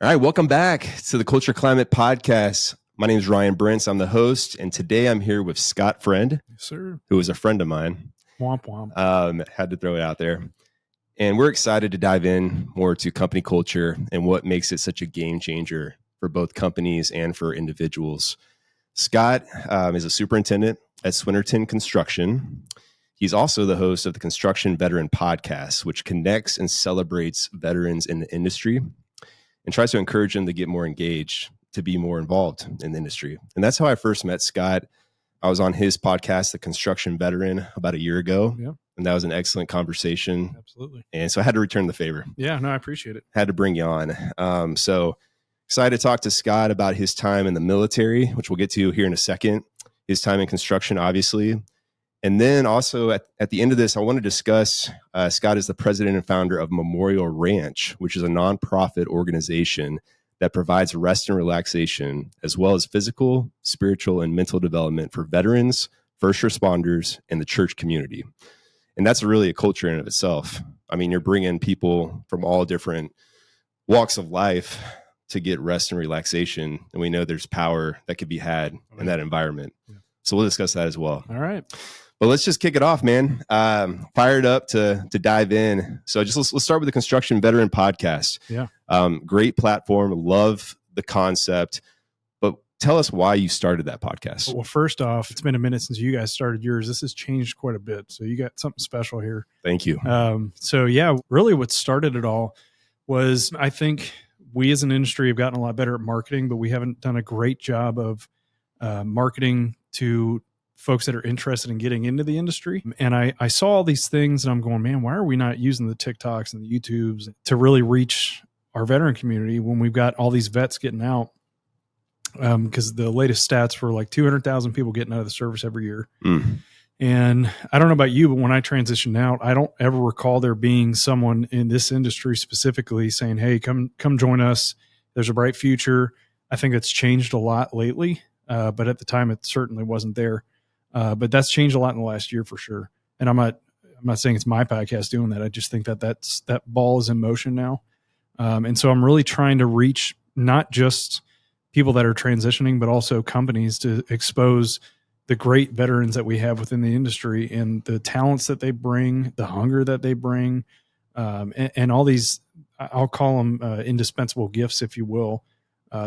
All right, welcome back to the Culture Climate Podcast. My name is Ryan Brentz. I'm the host, and today I'm here with Scott Friend, Yes, sir. who is a friend of mine. Womp womp. Had to throw it out there. And we're excited to dive in more to company culture and what makes it such a game changer for both companies and for individuals. Scott is a superintendent at Swinerton Construction. He's also the host of the Construction Veteran Podcast, which connects and celebrates veterans in the industry and tries to encourage them to get more engaged, to be more involved in the industry. And that's how I first met Scott. I was on his podcast, The Construction Veteran, about a year ago. Yep. And that was an excellent conversation. Absolutely. And so I had to return the favor. Yeah, no, I appreciate it. Had to bring you on. So excited to talk to Scott about his time in the military, which we'll get to here in a second, his time in construction, obviously. And then also at the end of this, I want to discuss, Scott is the president and founder of Memorial Ranch, which is a nonprofit organization that provides rest and relaxation, as well as physical, spiritual, and mental development for veterans, first responders, and the church community. And that's really a culture in and of itself. I mean, you're bringing people from all different walks of life to get rest and relaxation. And we know there's power that could be had in that environment. Yeah. So we'll discuss that as well. All right. But let's just kick it off, man. Fired up to dive in. So just let's start with the Construction Veteran Podcast. Yeah. Great platform. Love the concept. But tell us why you started that podcast. Well, first off, it's been a minute since you guys started yours. This has changed quite a bit. So you got something special here. Thank you. So yeah, really what started it all was, I think we as an industry have gotten a lot better at marketing, but we haven't done a great job of marketing to folks that are interested in getting into the industry. And I saw all these things and I'm going, man, why are we not using the TikToks and the YouTubes to really reach our veteran community when we've got all these vets getting out? Because the latest stats were like 200,000 people getting out of the service every year. And I don't know about you, but when I transitioned out, I don't ever recall there being someone in this industry specifically saying, hey, come join us. There's a bright future. I think that's changed a lot lately. But at the time it certainly wasn't there. But that's changed a lot in the last year for sure. And I'm not saying it's my podcast doing that. I just think that ball is in motion now. And so I'm really trying to reach not just people that are transitioning, but also companies to expose the great veterans that we have within the industry and the talents that they bring, the hunger that they bring, and all these, I'll call them indispensable gifts, if you will,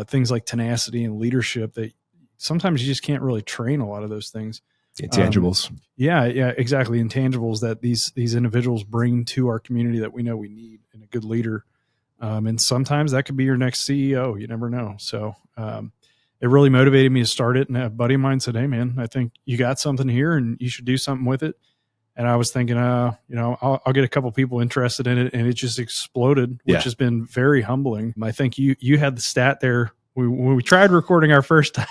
things like tenacity and leadership that sometimes you just can't really train a lot of those things. Intangibles. Yeah, exactly. Intangibles that these individuals bring to our community that we know we need in a good leader. And sometimes that could be your next CEO. You never know. So it really motivated me to start it. And a buddy of mine said, hey, man, I think you got something here and you should do something with it. And I was thinking, I'll get a couple people interested in it. And it just exploded, which has been very humbling. I think you had the stat there when we tried recording our first time.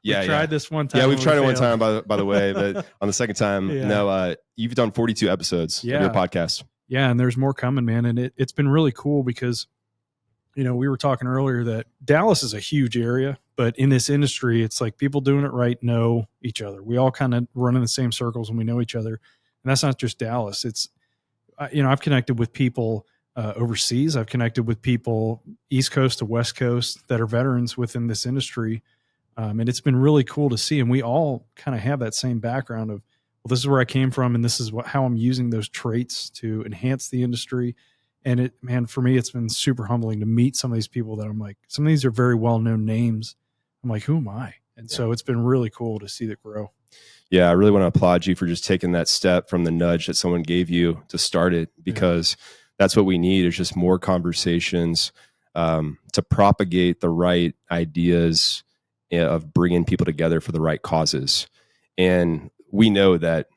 Tried this one time. Yeah, we've tried it one time, by the way, but on the second time, you've done 42 episodes of your podcast. Yeah, and there's more coming, man. And it's been really cool because, we were talking earlier that Dallas is a huge area, but in this industry, it's like people doing it right know each other. We all kind of run in the same circles and we know each other. And that's not just Dallas. It's, I've connected with people overseas. I've connected with people East Coast to West Coast that are veterans within this industry. And it's been really cool to see. And we all kind of have that same background of, well, this is where I came from. And this is how I'm using those traits to enhance the industry. And for me, it's been super humbling to meet some of these people that I'm like, some of these are very well-known names. I'm like, who am I? And so it's been really cool to see that grow. Yeah, I really want to applaud you for just taking that step from the nudge that someone gave you to start it, because that's what we need is just more conversations to propagate the right ideas of bringing people together for the right causes. And we know that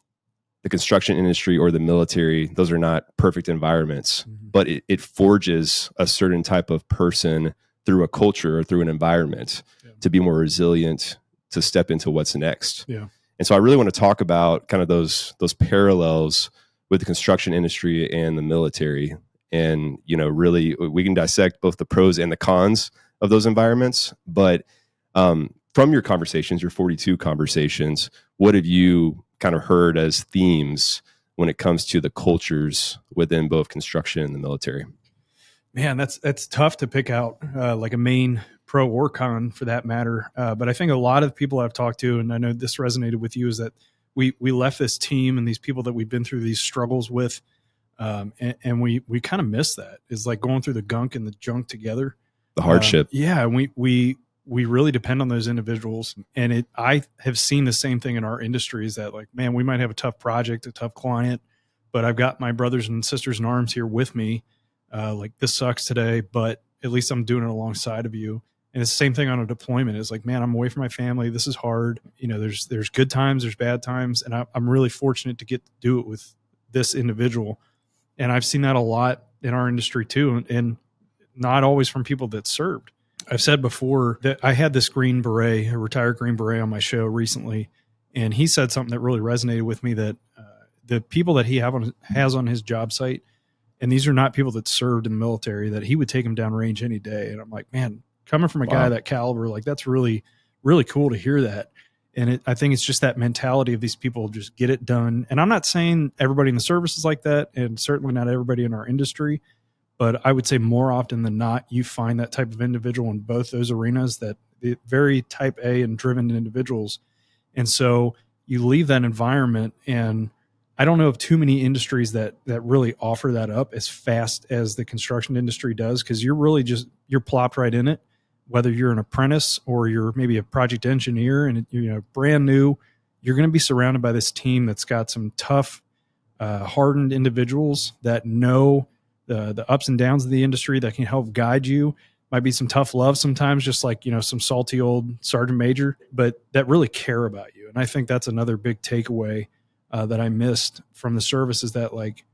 the construction industry or the military, those are not perfect environments, but it forges a certain type of person through a culture or through an environment to be more resilient, to step into what's next. Yeah. And so I really want to talk about kind of those parallels with the construction industry and the military. And, really we can dissect both the pros and the cons of those environments, but from your conversations, your 42 conversations, what have you kind of heard as themes when it comes to the cultures within both construction and the military? Man, that's tough to pick out like a main pro or con for that matter. But I think a lot of people I've talked to, and I know this resonated with you, is that we left this team and these people that we've been through these struggles with, and we kind of miss that. It's like going through the gunk and the junk together. The hardship. Yeah, and we really depend on those individuals. And I have seen the same thing in our industry, is that like, man, we might have a tough project, a tough client, but I've got my brothers and sisters in arms here with me. Like, this sucks today, but at least I'm doing it alongside of you. And it's the same thing on a deployment. It's like, man, I'm away from my family. This is hard. You know, there's good times, there's bad times. And I'm really fortunate to get to do it with this individual. And I've seen that a lot in our industry too. And not always from people that served. I've said before that I had this Green Beret, a retired Green Beret, on my show recently. And he said something that really resonated with me, that the people that he has on his job site, and these are not people that served in the military, that he would take them down range any day. And I'm like, man, coming from a guy that caliber, like, that's really, really cool to hear that. And I think it's just that mentality of these people just get it done. And I'm not saying everybody in the service is like that, and certainly not everybody in our industry, but I would say more often than not, you find that type of individual in both those arenas, that very type A and driven individuals. And so you leave that environment, and I don't know of too many industries that really offer that up as fast as the construction industry does, because you're plopped right in it, whether you're an apprentice or you're maybe a project engineer and you're brand new. You're going to be surrounded by this team that's got some tough, hardened individuals that know the ups and downs of the industry, that can help guide you. Might be some tough love sometimes, just like, some salty old sergeant major, but that really care about you. And I think that's another big takeaway that I missed from the service, is that, like,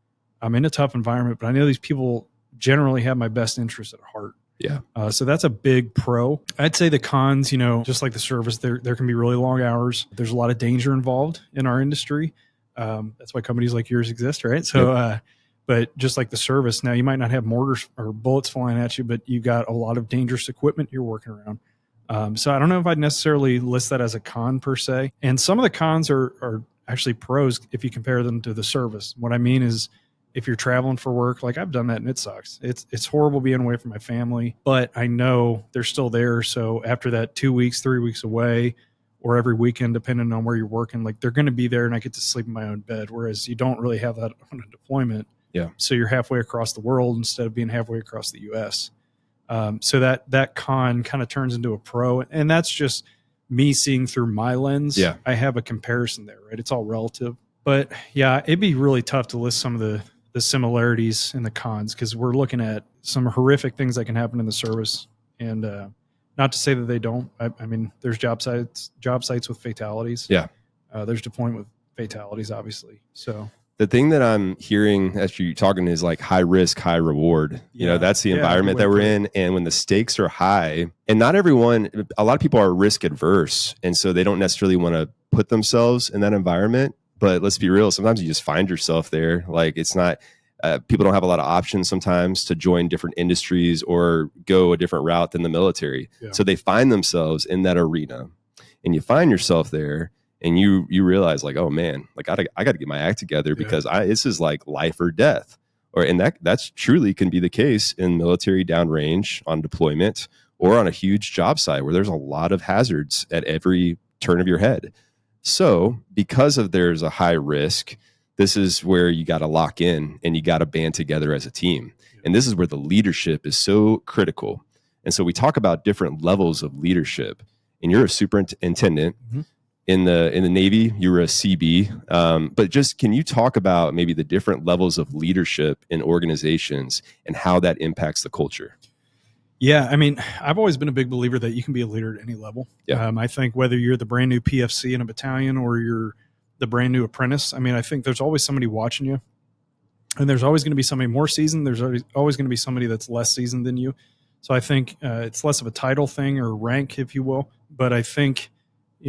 I'm in a tough environment, but I know these people generally have my best interest at heart. Yeah. So that's a big pro. I'd say the cons, just like the service, there can be really long hours. There's a lot of danger involved in our industry. That's why companies like yours exist, right? So, but just like the service, now you might not have mortars or bullets flying at you, but you got a lot of dangerous equipment you're working around. So I don't know if I'd necessarily list that as a con per se. And some of the cons are actually pros if you compare them to the service. What I mean is, if you're traveling for work, like I've done that and it sucks. It's horrible being away from my family, but I know they're still there. So after that 2 weeks, 3 weeks away, or every weekend, depending on where you're working, like, they're going to be there, and I get to sleep in my own bed. Whereas you don't really have that on a deployment. Yeah. So you're halfway across the world instead of being halfway across the US. So that con kind of turns into a pro, and that's just me seeing through my lens. Yeah. I have a comparison there, right? It's all relative. But yeah, it'd be really tough to list some of the similarities and the cons, because we're looking at some horrific things that can happen in the service. And not to say that they don't. I mean, there's job sites with fatalities. Yeah. There's deployment with fatalities, obviously. So the thing that I'm hearing as you're talking is like high risk, high reward. That's the environment that we're in. And when the stakes are high, and not everyone, a lot of people are risk adverse. And so they don't necessarily want to put themselves in that environment. But let's be real, sometimes you just find yourself there. Like, it's not, people don't have a lot of options sometimes to join different industries or go a different route than the military. Yeah. So they find themselves in that arena, and you find yourself there, and you realize, like, oh man, like I got to get my act together, because this is like life or death. And that's truly can be the case in military downrange on deployment, or on a huge job site where there's a lot of hazards at every turn of your head. So because there's a high risk, this is where you got to lock in, and you got to band together as a team. And this is where the leadership is so critical. And so we talk about different levels of leadership, and you're a superintendent. Mm-hmm. In the Navy, you were a CB. But just, can you talk about maybe the different levels of leadership in organizations and how that impacts the culture? Yeah, I mean, I've always been a big believer that you can be a leader at any level. Yeah. I think whether you're the brand new PFC in a battalion or you're the brand new apprentice, I mean, I think there's always somebody watching you, and there's always going to be somebody more seasoned. There's always going to be somebody that's less seasoned than you. So I think it's less of a title thing or rank, if you will. But I think,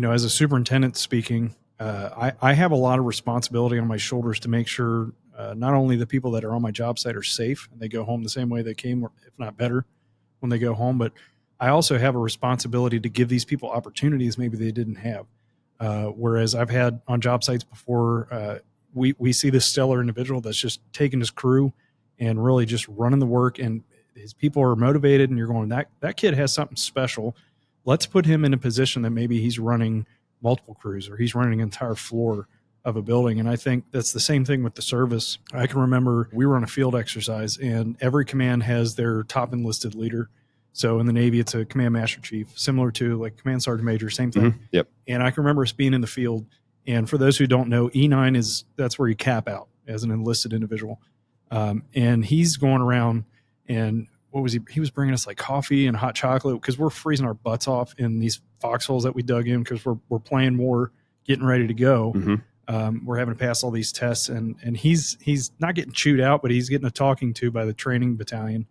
as a superintendent speaking, I have a lot of responsibility on my shoulders to make sure not only the people that are on my job site are safe and they go home the same way they came, or if not better, when they go home, but I also have a responsibility to give these people opportunities maybe they didn't have. Whereas I've had on job sites before, we see this stellar individual that's just taking his crew and really just running the work. And his people are motivated, and you're going, that kid has something special. Let's put him in a position that maybe he's running multiple crews or he's running an entire floor of a building. And I think that's the same thing with the service. I can remember we were on a field exercise, and every command has their top enlisted leader. So in the Navy, it's a command master chief, similar to like command sergeant major, same thing. Mm-hmm. Yep. And I can remember us being in the field. And for those who don't know, E9 that's where you cap out as an enlisted individual. And he's going around, and what was he? He was bringing us like coffee and hot chocolate because we're freezing our butts off in these foxholes that we dug in because we're playing war, getting ready to go. Mm-hmm. We're having to pass all these tests, and he's not getting chewed out, but he's getting a talking to by the training battalion.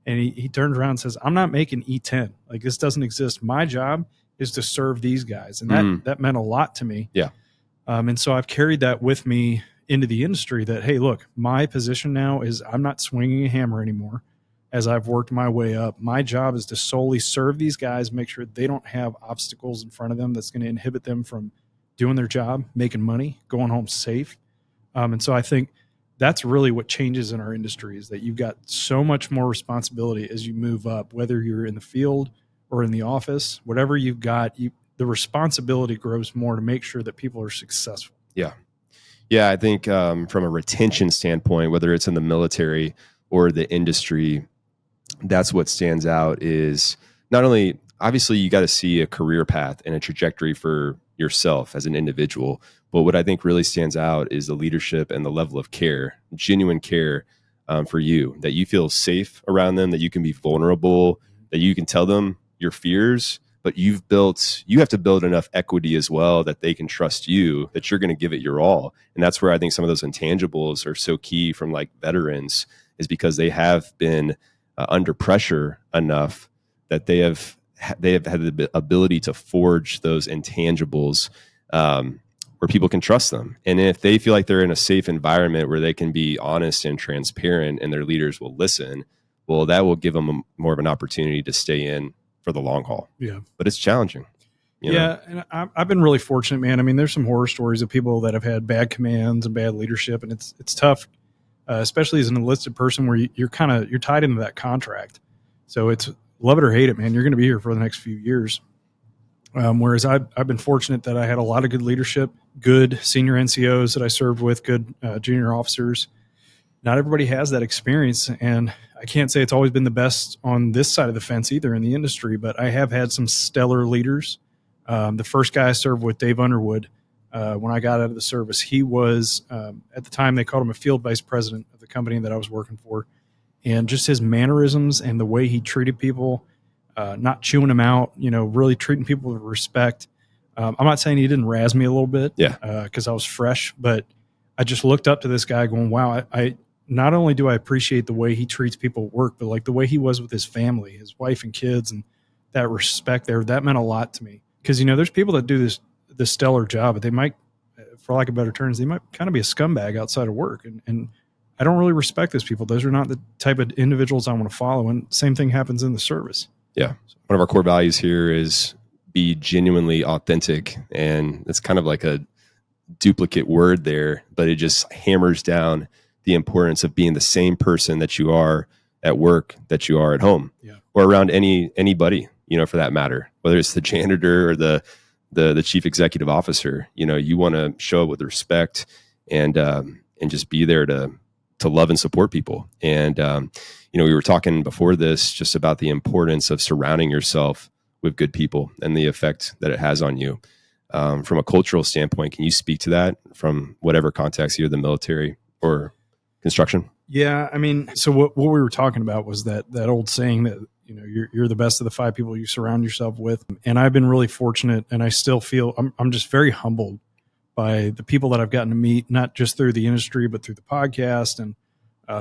And he turns around and says, "I'm not making E10. Like, this doesn't exist. My job is to serve these guys." And that meant a lot to me. Yeah. And so I've carried that with me into the industry that, hey, look, my position now is I'm not swinging a hammer anymore as I've worked my way up. My job is to solely serve these guys, make sure they don't have obstacles in front of them that's going to inhibit them from doing their job, making money, going home safe. And so I think that's really what changes in our industry, is that you've got so much more responsibility as you move up, whether you're in the field or in the office, whatever you've got, the responsibility grows more to make sure that people are successful. Yeah. Yeah. I think from a retention standpoint, whether it's in the military or the industry, that's what stands out is not only, obviously, you got to see a career path and a trajectory for yourself as an individual. But what I think really stands out is the leadership and the level of care, genuine care for you, that you feel safe around them, that you can be vulnerable, that you can tell them your fears, but you have to build enough equity as well that they can trust you, that you're going to give it your all. And that's where I think some of those intangibles are so key from like veterans, is because they have been under pressure enough that they have had the ability to forge those intangibles where people can trust them. And if they feel like they're in a safe environment where they can be honest and transparent and their leaders will listen, well, that will give them more of an opportunity to stay in for the long haul. Yeah. But it's challenging. You know? And I've been really fortunate, man. I mean, there's some horror stories of people that have had bad commands and bad leadership, and it's tough, especially as an enlisted person where you're tied into that contract. So it's love it or hate it, man. You're going to be here for the next few years. Whereas I've been fortunate that I had a lot of good leadership, good senior NCOs that I served with, good junior officers. Not everybody has that experience, and I can't say it's always been the best on this side of the fence either in the industry, but I have had some stellar leaders. The first guy I served with, Dave Underwood, when I got out of the service, he was, at the time, they called him a field vice president of the company that I was working for. And just his mannerisms and the way he treated people, not chewing them out, really treating people with respect. I'm not saying he didn't razz me a little bit, because I was fresh, but I just looked up to this guy going, wow, I not only do I appreciate the way he treats people at work, but like the way he was with his family, his wife and kids, and that respect there, that meant a lot to me. Because, there's people that do this stellar job, but they might, for lack of better terms, they might kind of be a scumbag outside of work. And I don't really respect those people. Those are not the type of individuals I want to follow. And same thing happens in the service. Yeah. One of our core values here is be genuinely authentic. And it's kind of like a duplicate word there, but it just hammers down the importance of being the same person that you are at work, that you are at home, or around anybody, for that matter, whether it's the janitor or the chief executive officer. You want to show up with respect and just be there to love and support people. And we were talking before this just about the importance of surrounding yourself with good people and the effect that it has on you. From a cultural standpoint, can you speak to that from whatever context, either the military or construction? Yeah, I mean, so what we were talking about was that old saying that you're the best of the 5 people you surround yourself with. And I've been really fortunate, and I still feel I'm just very humbled by the people that I've gotten to meet, not just through the industry, but through the podcast and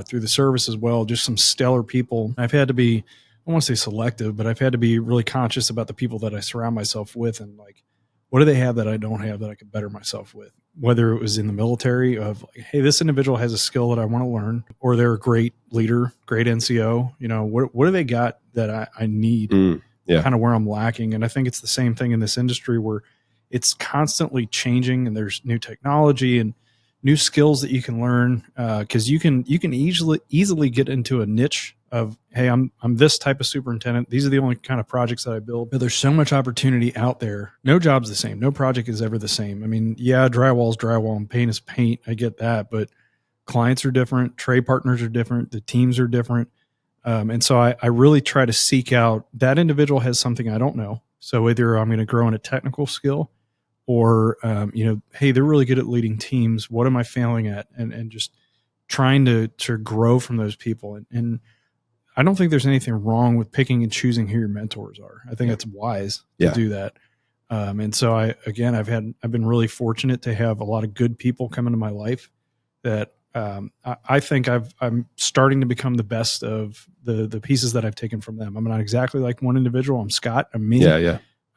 through the service as well. Just some stellar people. I've had to be, I don't want to say selective, but I've had to be really conscious about the people that I surround myself with, and like, what do they have that I don't have that I could better myself with? Whether it was in the military of like, hey, this individual has a skill that I want to learn, or they're a great leader, great NCO. What do they got that I need? Kind of where I'm lacking. And I think it's the same thing in this industry where it's constantly changing, and there's new technology and new skills that you can learn, because you can easily get into a niche of, hey, I'm this type of superintendent. These are the only kind of projects that I build. But there's so much opportunity out there. No job's the same. No project is ever the same. I mean, yeah, drywall is drywall and paint is paint. I get that, but clients are different. Trade partners are different. The teams are different. And so I really try to seek out that individual has something I don't know. So either I'm going to grow in a technical skill or, hey, they're really good at leading teams. What am I failing at? And just trying to grow from those people. And I don't think there's anything wrong with picking and choosing who your mentors are. I think that's wise to do that. And so I've been really fortunate to have a lot of good people come into my life that I think I'm starting to become the best of the pieces that I've taken from them. I'm not exactly like one individual. I'm Scott. I'm me.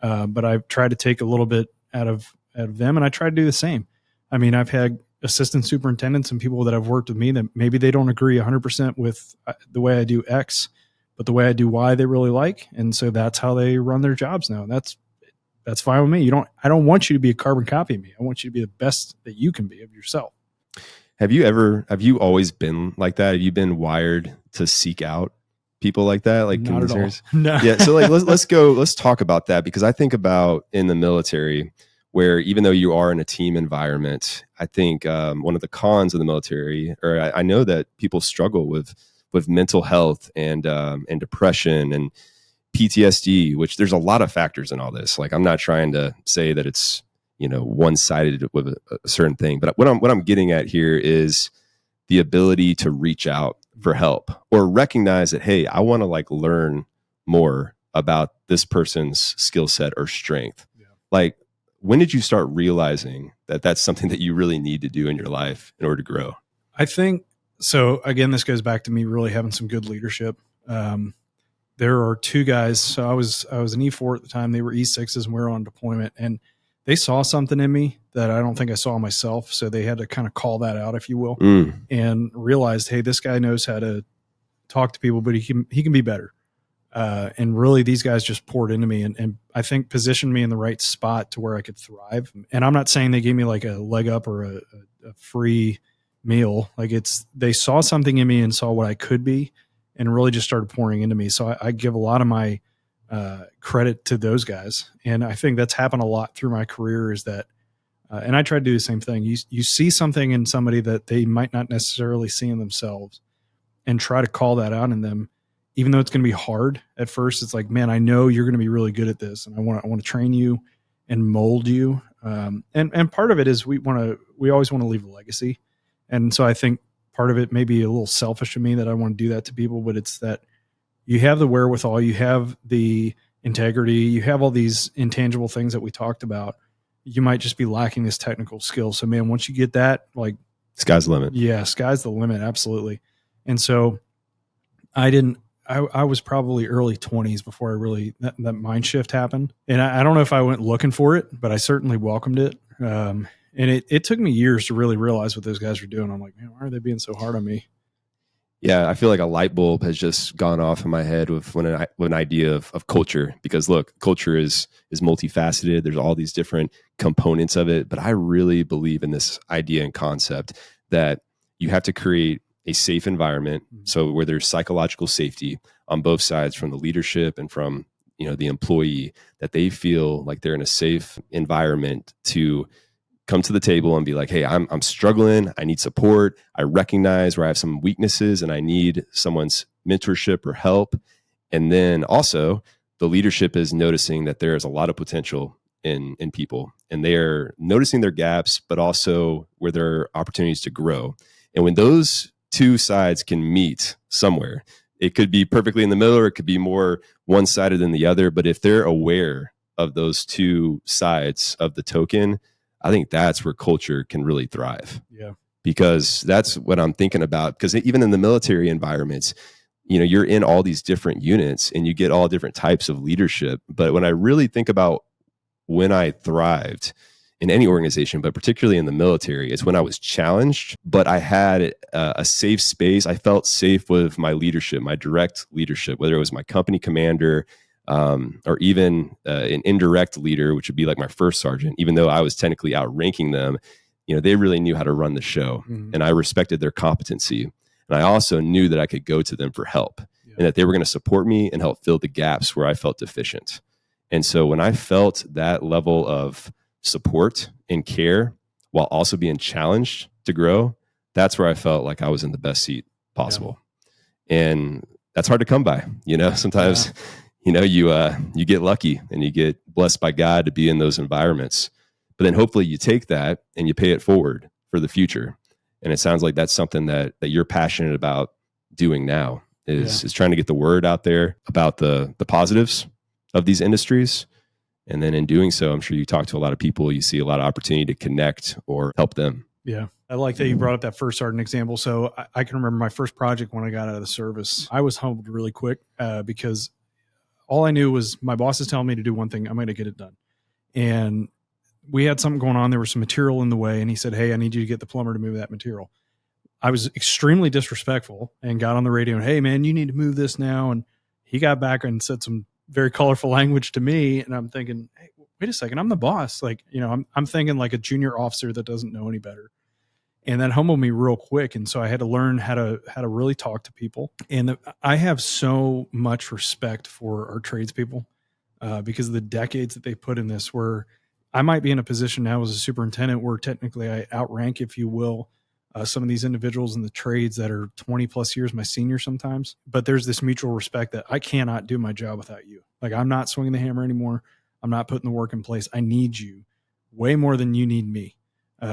But I've tried to take a little bit out of them, and I try to do the same. I mean, I've had assistant superintendents and people that have worked with me that maybe they don't agree 100% with the way I do X, but the way I do Y they really like, and so that's how they run their jobs now. That's fine with me. I don't want you to be a carbon copy of me. I want you to be the best that you can be of yourself. Have you always been like that? Have you been wired to seek out people like that? Like not at all. No. Yeah. So like, let's talk about that, because I think about in the military where even though you are in a team environment, I think one of the cons of the military, or I know that people struggle with mental health and depression and PTSD, which there's a lot of factors in all this. Like, I'm not trying to say that it's, one-sided with a certain thing, but what I'm getting at here is the ability to reach out for help or recognize that, hey, I want to like learn more about this person's skill set or strength. Yeah. Like, when did you start realizing that that's something that you really need to do in your life in order to grow? I think so. Again, this goes back to me really having some good leadership. There are two guys. So I was an E4 at the time. They were E6s and we were on deployment, and they saw something in me that I don't think I saw myself. So they had to kind of call that out, if you will, and realized, hey, this guy knows how to talk to people, but he can be better. And really, these guys just poured into me and I think positioned me in the right spot to where I could thrive. And I'm not saying they gave me like a leg up or a free meal. Like, they saw something in me and saw what I could be and really just started pouring into me. So I give a lot of my credit to those guys. And I think that's happened a lot through my career is that, and I try to do the same thing. You see something in somebody that they might not necessarily see in themselves and try to call that out in them. Even though it's going to be hard at first, it's like, man, I know you're going to be really good at this, and I want to train you and mold you. And part of it is we always want to leave a legacy, and so I think part of it may be a little selfish of me that I want to do that to people, but it's that you have the wherewithal, you have the integrity, you have all these intangible things that we talked about. You might just be lacking this technical skill. So, man, once you get that, like, sky's the limit. Yeah, sky's the limit, absolutely. And so I was probably early 20s before I really, that mind shift happened. And I don't know if I went looking for it, but I certainly welcomed it. And it took me years to really realize what those guys were doing. I'm like, man, why are they being so hard on me? Yeah, I feel like a light bulb has just gone off in my head with an idea of culture. Because look, culture is multifaceted. There's all these different components of it. But I really believe in this idea and concept that you have to create a safe environment. So where there's psychological safety on both sides, from the leadership and from the employee, that they feel like they're in a safe environment to come to the table and be like, hey, I'm struggling. I need support. I recognize where I have some weaknesses and I need someone's mentorship or help. And then also the leadership is noticing that there is a lot of potential in people, and they're noticing their gaps, but also where there are opportunities to grow. And when those two sides can meet somewhere, it could be perfectly in the middle, or it could be more one-sided than the other. But if they're aware of those two sides of the token, I think that's where culture can really thrive. Yeah. Because that's what I'm thinking about. Because even in the military environments, you're in all these different units and you get all different types of leadership. But when I really think about when I thrived in any organization, but particularly in the military, it's when I was challenged, but I had a safe space. I felt safe with my leadership, my direct leadership, whether it was my company commander, or even an indirect leader, which would be like my first sergeant. Even though I was technically outranking them, they really knew how to run the show, and I respected their competency. And I also knew that I could go to them for help. and that they were going to support me and help fill the gaps where I felt deficient. And so when I felt that level of support and care while also being challenged to grow, that's where I felt like I was in the best seat possible. And that's hard to come by. Sometimes, you get lucky and you get blessed by God to be in those environments. But then hopefully you take that and you pay it forward for the future. And it sounds like that's something that you're passionate about doing now is trying to get the word out there about the positives of these industries. And then in doing so, I'm sure you talk to a lot of people, you see a lot of opportunity to connect or help them. Yeah. I like that you brought up that first sergeant example. So I can remember my first project when I got out of the service. I was humbled really quick because all I knew was my boss is telling me to do one thing. I'm going to get it done. And we had something going on. There was some material in the way. And he said, hey, I need you to get the plumber to move that material. I was extremely disrespectful and got on the radio and, hey, man, you need to move this now. And he got back and said some very colorful language to me. And I'm thinking, hey, wait a second, I'm the boss. Like, I'm thinking like a junior officer that doesn't know any better. And that humbled me real quick. And so I had to learn how to really talk to people. And I have so much respect for our tradespeople because of the decades that they put in this, where I might be in a position now as a superintendent where technically I outrank, if you will, some of these individuals in the trades that are 20 plus years my senior sometimes. But there's this mutual respect that I cannot do my job without you. Like, I'm not swinging the hammer anymore. I'm not putting the work in place. I need you way more than you need me.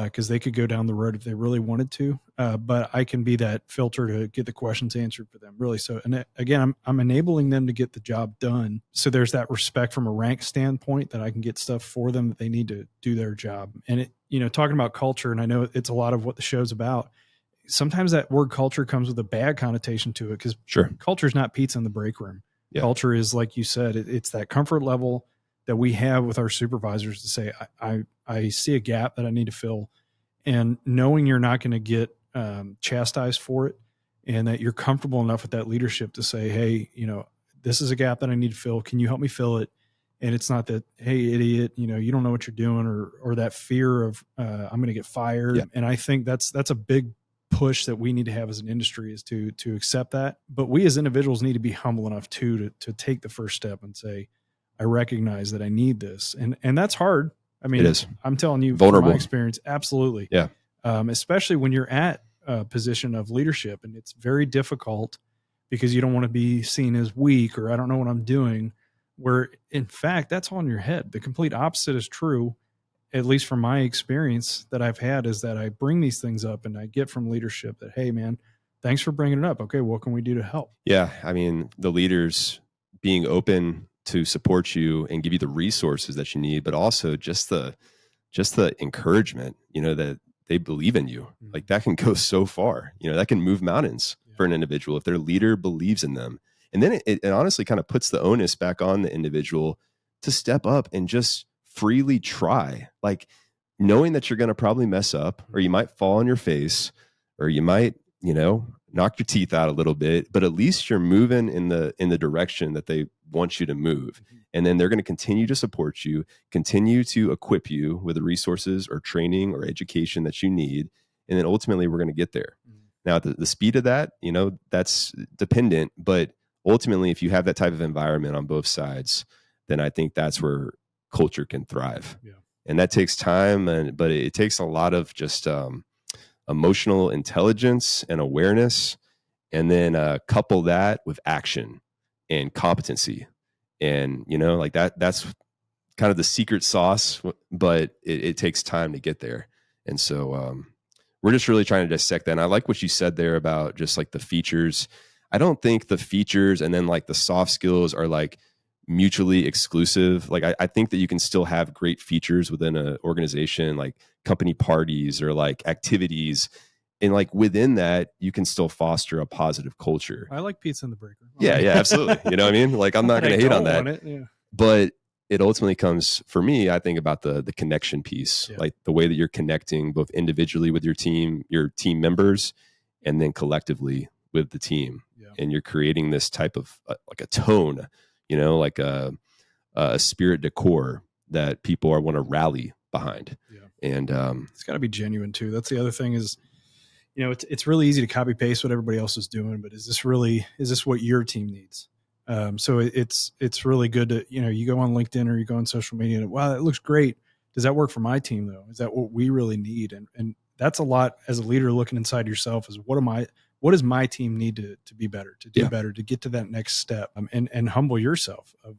Because they could go down the road if they really wanted to, but I can be that filter to get the questions answered for them, really. So, and again, I'm enabling them to get the job done. So there's that respect from a rank standpoint that I can get stuff for them that they need to do their job. And talking about culture, and I know it's a lot of what the show's about. Sometimes that word culture comes with a bad connotation to it because culture is not pizza in the break room. Yeah. Culture is, like you said, it's that comfort level that we have with our supervisors to say, I see a gap that I need to fill, and knowing you're not going to get chastised for it, and that you're comfortable enough with that leadership to say, hey, this is a gap that I need to fill. Can you help me fill it? And it's not that, hey, idiot, you don't know what you're doing, or that fear of I'm going to get fired. Yeah. And I think that's a big push that we need to have as an industry, is to accept that. But we as individuals need to be humble enough too to take the first step and say, I recognize that I need this. And that's hard. I mean, it is. I'm telling you, vulnerable. From my experience, absolutely. Yeah. Especially when you're at a position of leadership, and it's very difficult because you don't want to be seen as weak or I don't know what I'm doing, where in fact, that's all in your head. The complete opposite is true, at least from my experience that I've had, is that I bring these things up and I get from leadership that, hey man, thanks for bringing it up. Okay. What can we do to help? Yeah. I mean, the leaders being open to support you and give you the resources that you need, but also just the encouragement, that they believe in you. Mm-hmm. Like, that can go so far, that can move mountains for an individual if their leader believes in them. And then it honestly kind of puts the onus back on the individual to step up and just freely try, like knowing that you're going to probably mess up, or you might fall on your face, or you might, knock your teeth out a little bit, but at least you're moving in the direction that they want you to move. And then they're going to continue to support you, continue to equip you with the resources or training or education that you need. And then ultimately we're going to get there. Now, the speed of that, that's dependent, but ultimately if you have that type of environment on both sides, then I think that's where culture can thrive. Yeah. And that takes time, but it takes a lot of just emotional intelligence and awareness, and then couple that with action and competency. And, like that's kind of the secret sauce, but it takes time to get there. And so we're just really trying to dissect that. And I like what you said there about just like the features. I don't think the features and then like the soft skills are like mutually exclusive. Like I think that you can still have great features within an organization, like company parties or like activities. And like within that, you can still foster a positive culture. I like pizza in the break room. Yeah, absolutely. You know what I mean? Like, I'm not going to hate on that. Yeah. But it ultimately comes, for me, I think about the connection piece, like the way that you're connecting both individually with your team members, and then collectively with the team. Yeah. And you're creating this type of like a tone, like a spirit decor that people want to rally behind. Yeah. And it's got to be genuine too. That's the other thing is, it's really easy to copy paste what everybody else is doing, but is this what your team needs? So it's really good to, you go on LinkedIn or you go on social media and, wow, that looks great. Does that work for my team though? Is that what we really need? And that's a lot as a leader looking inside yourself is what does my team need to be better, to do better, to get to that next step, and humble yourself of,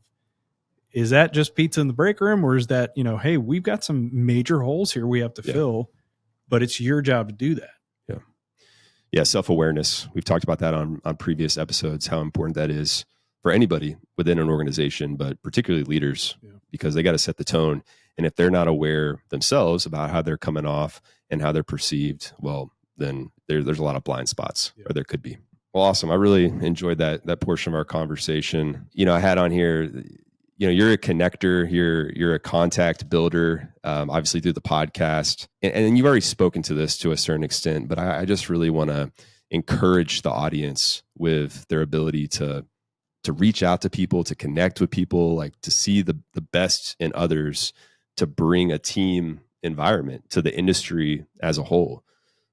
is that just pizza in the break room? Or is that, hey, we've got some major holes here we have to fill, but it's your job to do that. Yeah. Self-awareness. We've talked about that on previous episodes, how important that is for anybody within an organization, but particularly leaders, because they got to set the tone. And if they're not aware themselves about how they're coming off and how they're perceived, well, then there's a lot of blind spots, or there could be. Well, awesome. I really enjoyed that portion of our conversation. I had on here, you're a connector, you're a contact builder, obviously through the podcast. And you've already spoken to this to a certain extent, but I just really want to encourage the audience with their ability to reach out to people, to connect with people, like to see the best in others, to bring a team environment to the industry as a whole.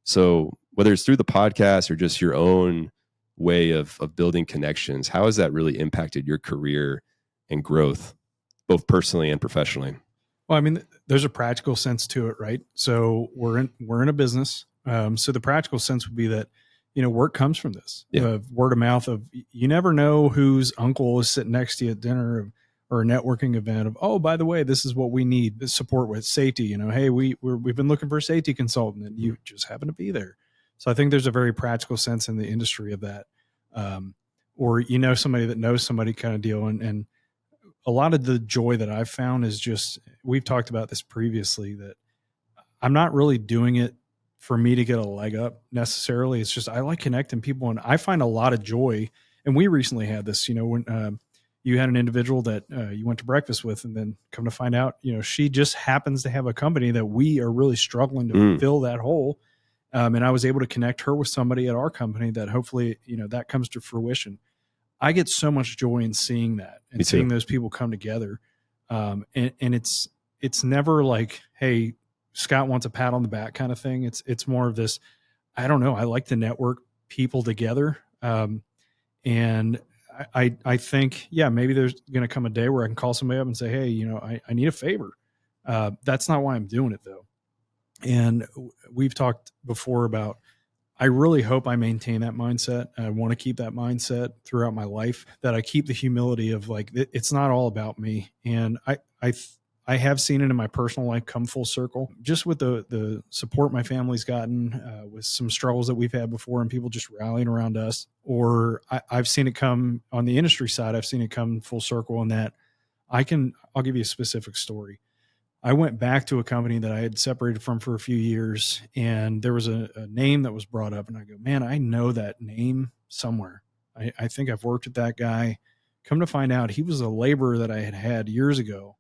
So whether it's through the podcast or just your own way of building connections, how has that really impacted your career and growth, both personally and professionally? Well, I mean, there's a practical sense to it, right? So we're in a business. So the practical sense would be that, work comes from this, word of mouth of, you never know whose uncle is sitting next to you at dinner or a networking event of, oh, by the way, this is what we need support with safety. Hey, we've been looking for a safety consultant and you just happen to be there. So I think there's a very practical sense in the industry of that. Or, somebody that knows somebody kind of deal. And a lot of the joy that I've found is just, we've talked about this previously, that I'm not really doing it for me to get a leg up necessarily. It's just, I like connecting people and I find a lot of joy. And we recently had this, when you had an individual that you went to breakfast with, and then come to find out, she just happens to have a company that we are really struggling to fill that hole. And I was able to connect her with somebody at our company that hopefully, that comes to fruition. I get so much joy in seeing that and seeing those people come together. And it's never like, hey, Scott wants a pat on the back kind of thing. It's more of this, I don't know. I like to network people together. And I think, maybe there's going to come a day where I can call somebody up and say, hey, I need a favor. That's not why I'm doing it though. And we've talked before about, I really hope I maintain that mindset. I want to keep that mindset throughout my life, that I keep the humility of like, it's not all about me. And I have seen it in my personal life come full circle, just with the support my family's gotten, with some struggles that we've had before and people just rallying around us. Or I've seen it come on the industry side. I've seen it come full circle in that I'll give you a specific story. I went back to a company that I had separated from for a few years, and there was a name that was brought up, and I go, man, I know that name somewhere. I think I've worked with that guy. Come to find out, he was a laborer that I had years ago,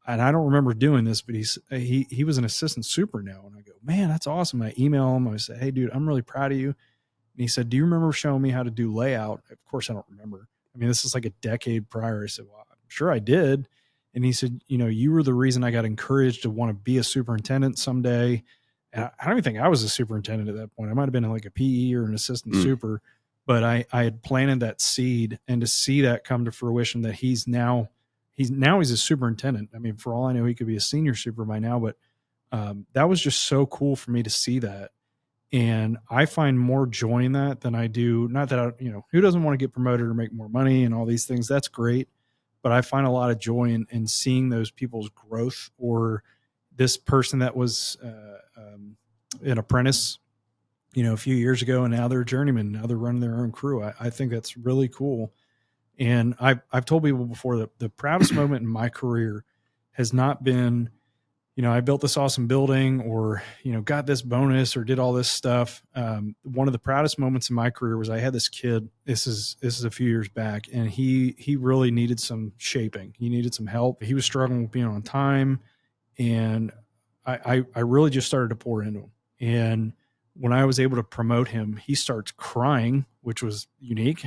and I don't remember doing this, but he was an assistant super now. And I go, man, that's awesome. I email him. I say, hey, dude, I'm really proud of you. And he said, do you remember showing me how to do layout? Of course, I don't remember. I mean, this is like a decade prior. I said, well, I'm sure I did. And he said, you were the reason I got encouraged to want to be a superintendent someday. And I don't even think I was a superintendent at that point. I might've been like a PE or an assistant super, but I had planted that seed, and to see that come to fruition, that he's a superintendent. I mean, for all I know, he could be a senior super by now, but that was just so cool for me to see that. And I find more joy in that than I do. Not that who doesn't want to get promoted or make more money and all these things? That's great. But I find a lot of joy in seeing those people's growth, or this person that was an apprentice, a few years ago, and now they're a journeyman. Now they're running their own crew. I think that's really cool. And I've told people before that the proudest moment in my career has not been, I built this awesome building, or, got this bonus, or did all this stuff. One of the proudest moments in my career was I had this kid. This is a few years back, and he really needed some shaping. He needed some help. He was struggling with being on time, and I really just started to pour into him. And when I was able to promote him, he starts crying, which was unique.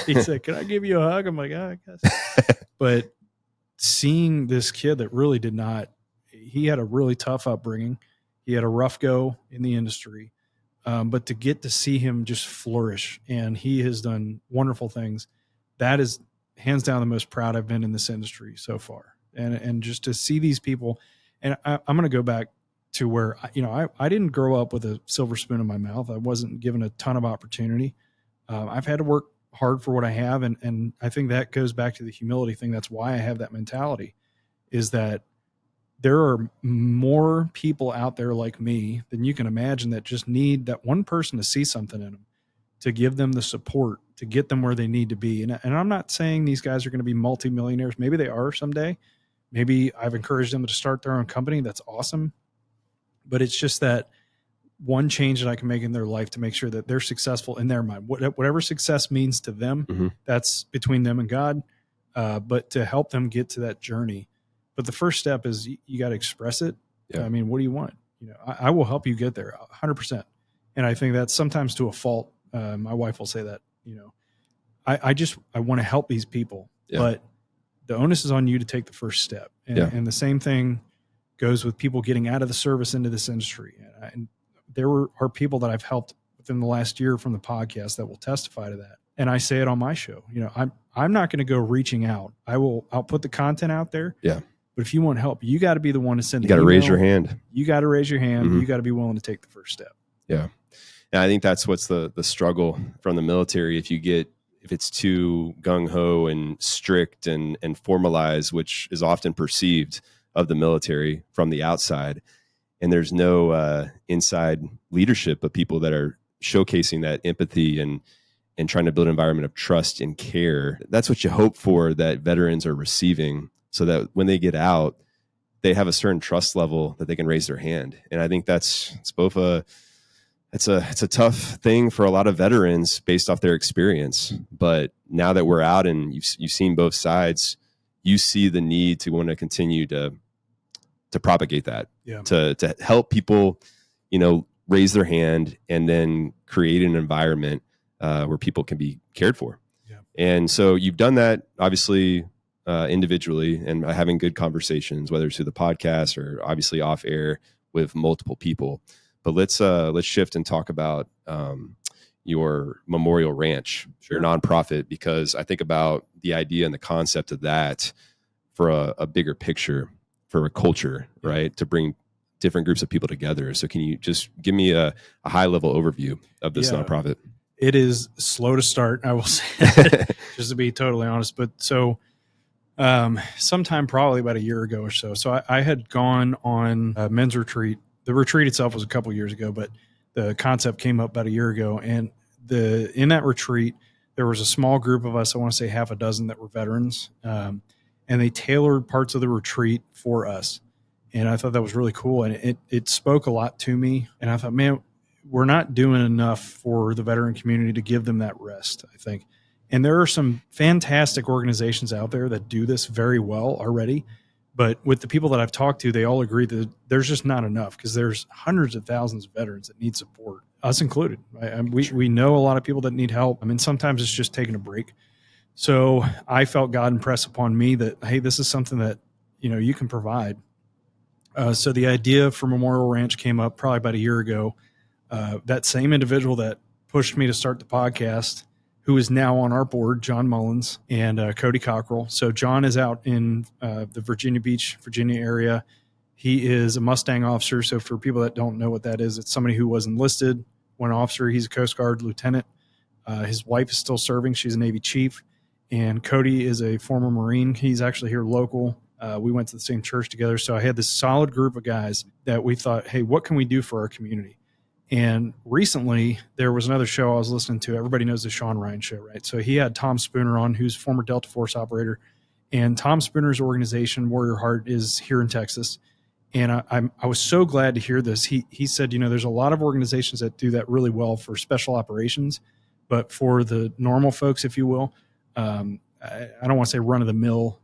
He said, "Can I give you a hug?" I'm like, I guess. But seeing this kid that really he had a really tough upbringing. He had a rough go in the industry. but to get to see him just flourish, and he has done wonderful things. That is hands down the most proud I've been in this industry so far. And just to see these people, and I'm going to go back to where, I didn't grow up with a silver spoon in my mouth. I wasn't given a ton of opportunity. I've had to work hard for what I have. And I think that goes back to the humility thing. That's why I have that mentality, is that there are more people out there like me than you can imagine that just need that one person to see something in them, to give them the support, to get them where they need to be. And I'm not saying these guys are going to be multimillionaires. Maybe they are someday. Maybe I've encouraged them to start their own company. That's awesome. But it's just that one change that I can make in their life to make sure that they're successful in their mind. Whatever success means to them, that's between them and God. But to help them get to that journey. But the first step is you got to express it. Yeah. I mean, what do you want? I will help you get there 100%. And I think that's sometimes to a fault. My wife will say that, I want to help these people, but the onus is on you to take the first step. And the same thing goes with people getting out of the service into this industry. And there are people that I've helped within the last year from the podcast that will testify to that. And I say it on my show, I'm not going to go reaching out. I'll put the content out there. Yeah. But if you want help, you got to be the one to send. You got to raise your hand. You got to raise your hand. You got to be willing to take the first step. Yeah. And I think that's what's the struggle from the military. If it's too gung-ho and strict and formalized, which is often perceived of the military from the outside, and there's no inside leadership of people that are showcasing that empathy and trying to build an environment of trust and care. That's what you hope for, that veterans are receiving, so that when they get out, they have a certain trust level that they can raise their hand. And I think it's a tough thing for a lot of veterans based off their experience. But now that we're out and you've seen both sides, you see the need to want to continue to propagate that, to help people, raise their hand and then create an environment where people can be cared for. Yeah. And so you've done that, obviously, individually, and having good conversations, whether it's through the podcast or obviously off air with multiple people. But let's shift and talk about your Memorial Ranch, your nonprofit, because I think about the idea and the concept of that for a bigger picture, for a culture, right? To bring different groups of people together. So can you just give me a high level overview of this nonprofit? It is slow to start, I will say, just to be totally honest. But so sometime probably about a year ago or so. So I had gone on a men's retreat. The retreat itself was a couple years ago, but the concept came up about a year ago. And in that retreat, there was a small group of us, I want to say half a dozen, that were veterans. And they tailored parts of the retreat for us. And I thought that was really cool. And it spoke a lot to me. And I thought, man, we're not doing enough for the veteran community to give them that rest, I think. And there are some fantastic organizations out there that do this very well already. But with the people that I've talked to, they all agree that there's just not enough, because there's hundreds of thousands of veterans that need support, us included. Right? We know a lot of people that need help. I mean, sometimes it's just taking a break. So I felt God impress upon me that, hey, this is something that, you can provide. So the idea for Memorial Ranch came up probably about a year ago. That same individual that pushed me to start the podcast, who is now on our board, John Mullins and Cody Cockrell. So John is out in the Virginia Beach, Virginia area. He is a Mustang officer. So for people that don't know what that is, it's somebody who was enlisted, went officer. He's a Coast Guard lieutenant. His wife is still serving. She's a Navy chief. And Cody is a former Marine. He's actually here local. We went to the same church together. So I had this solid group of guys that we thought, hey, what can we do for our community? And recently, there was another show I was listening to. Everybody knows the Sean Ryan show, right? So he had Tom Spooner on, who's former Delta Force operator. And Tom Spooner's organization, Warrior Heart, is here in Texas. And I was so glad to hear this. He said, there's a lot of organizations that do that really well for special operations. But for the normal folks, if you will, I don't want to say run-of-the-mill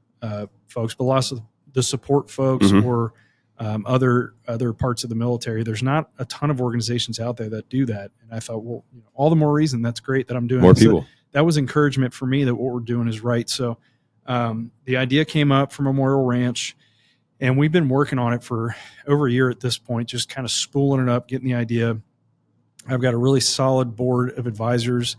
folks, but lots of the support folks or other parts of the military, there's not a ton of organizations out there that do that. And I thought, well, all the more reason. That's great that I'm doing more people. So that was encouragement for me that what we're doing is right. So the idea came up from Memorial Ranch, and we've been working on it for over a year at this point, just kind of spooling it up, getting the idea. I've got a really solid board of advisors.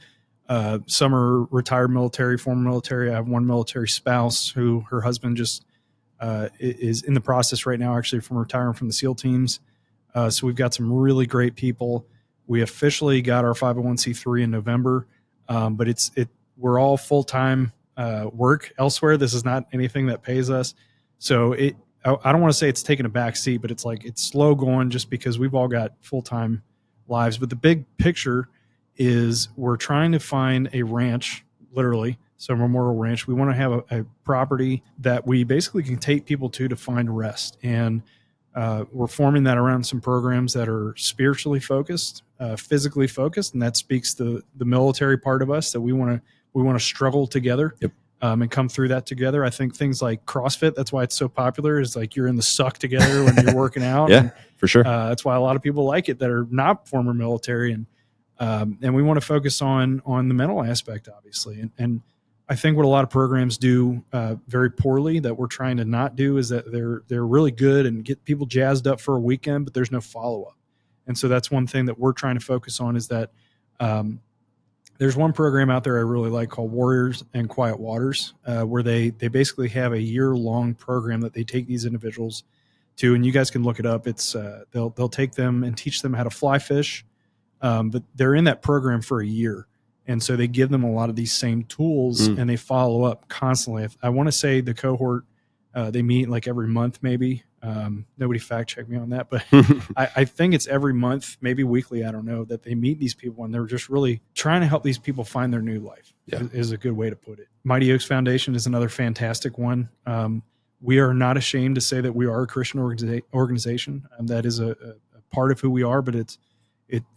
Some are retired military, former military. I have one military spouse who her husband just is in the process right now, actually, from retiring from the SEAL teams. So we've got some really great people. We officially got our 501c3 in November, but we're all full-time work elsewhere. This is not anything that pays us. So I don't want to say it's taken a back seat, but it's slow going just because we've all got full-time lives. But the big picture is we're trying to find a ranch, literally, so Memorial Ranch. We want to have a property that we basically can take people to find rest. And we're forming that around some programs that are spiritually focused, physically focused, and that speaks to the military part of us, that we want to struggle together. Yep. And come through that together. I think things like CrossFit, that's why it's so popular, is like you're in the suck together when you're working out. Yeah, for sure. That's why a lot of people like it that are not former military. And we want to focus on the mental aspect, obviously. And I think what a lot of programs do very poorly that we're trying to not do is that they're really good and get people jazzed up for a weekend, but there's no follow-up. And so that's one thing that we're trying to focus on, is that there's one program out there I really like called Warriors and Quiet Waters, where they basically have a year-long program that they take these individuals to, and you guys can look it up. It's they'll take them and teach them how to fly fish, but they're in that program for a year, and so they give them a lot of these same tools, and they follow up constantly. I want to say the cohort they meet like every month, maybe. Nobody fact check me on that, but I think it's every month, maybe weekly. I don't know, that they meet these people, and they're just really trying to help these people find their new life. Yeah. Is a good way to put it. Mighty Oaks Foundation is another fantastic one. We are not ashamed to say that we are a Christian organization. That is a part of who we are, but it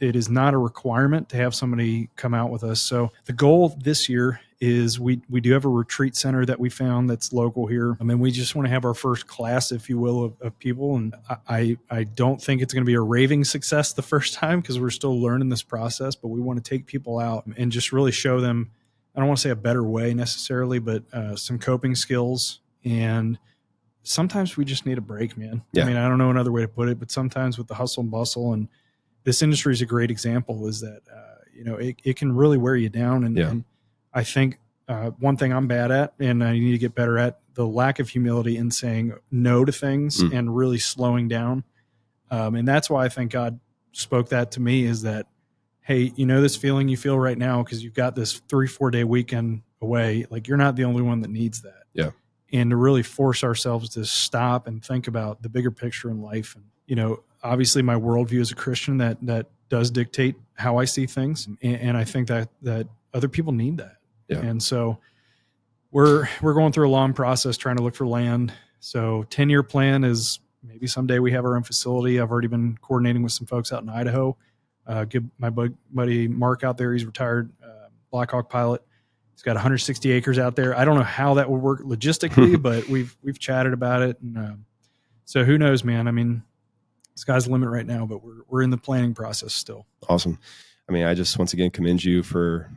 is not a requirement to have somebody come out with us. So the goal this year is we do have a retreat center that we found that's local here. I mean, we just want to have our first class, if you will, of people. And I don't think it's going to be a raving success the first time, because we're still learning this process, but we want to take people out and just really show them, I don't want to say a better way necessarily, but some coping skills. And sometimes we just need a break, man. Yeah. I mean, I don't know another way to put it, but sometimes with the hustle and bustle, and this industry is a great example, is that, it can really wear you down. And I think one thing I'm bad at, and I need to get better at, the lack of humility in saying no to things and really slowing down. And that's why I think God spoke that to me, is that, hey, this feeling you feel right now because you've got this 3-4 day weekend away, like you're not the only one that needs that. Yeah. And to really force ourselves to stop and think about the bigger picture in life. And, obviously my worldview as a Christian that does dictate how I see things. And I think that other people need that. Yeah. And so we're going through a long process trying to look for land. So 10-year plan is maybe someday we have our own facility. I've already been coordinating with some folks out in Idaho. Give my buddy Mark out there. He's retired Black Hawk pilot. He's got 160 acres out there. I don't know how that would work logistically, but we've chatted about it. And so who knows, man? I mean, sky's the limit right now, but we're in the planning process still. Awesome. I mean, I just once again commend you for,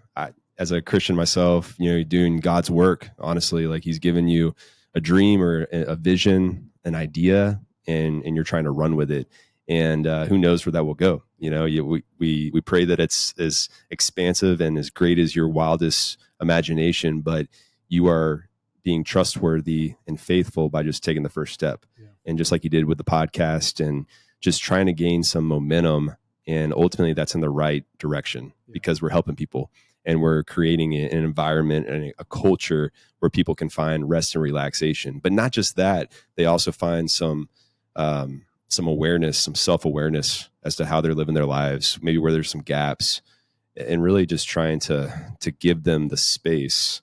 as a Christian myself, doing God's work. Honestly, like He's given you a dream or a vision, an idea, and you're trying to run with it. And who knows where that will go? We pray that it's as expansive and as great as your wildest imagination, but you are being trustworthy and faithful by just taking the first step. Yeah. And just like you did with the podcast, and just trying to gain some momentum. And ultimately that's in the right direction, because we're helping people and we're creating an environment and a culture where people can find rest and relaxation. But not just that, they also find some awareness, some self-awareness as to how they're living their lives, maybe where there's some gaps, and really just trying to give them the space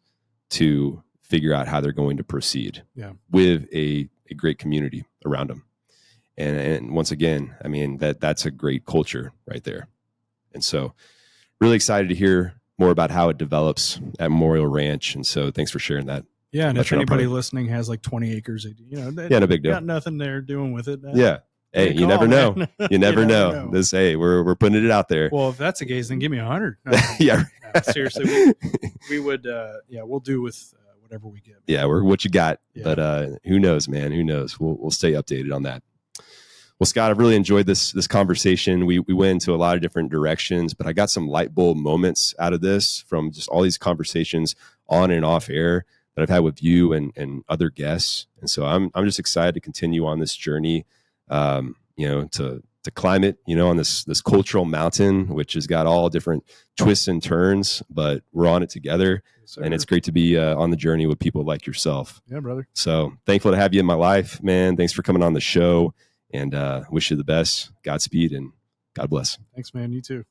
to figure out how they're going to proceed with a great community around them. And once again, I mean, that's a great culture right there. And so really excited to hear more about how it develops at Memorial Ranch. And so thanks for sharing that. Yeah. And if anybody listening has like 20 acres, no big deal. Got nothing they're doing with it. Hey, you never know. You never know. We're putting it out there. Well, if that's the case, then give me 100. Yeah. No, seriously. We would, we'll do with whatever we get. Yeah. We're what you got, but who knows, man, who knows? We'll stay updated on that. Well, Scott, I've really enjoyed this conversation. We went into a lot of different directions, but I got some light bulb moments out of this from just all these conversations on and off air that I've had with you and other guests. And so I'm just excited to continue on this journey, to climb it, on this cultural mountain, which has got all different twists and turns, but we're on it together. Yes, and it's great to be on the journey with people like yourself. Yeah, brother. So thankful to have you in my life, man. Thanks for coming on the show, and wish you the best. Godspeed, and God bless. Thanks, man. You too.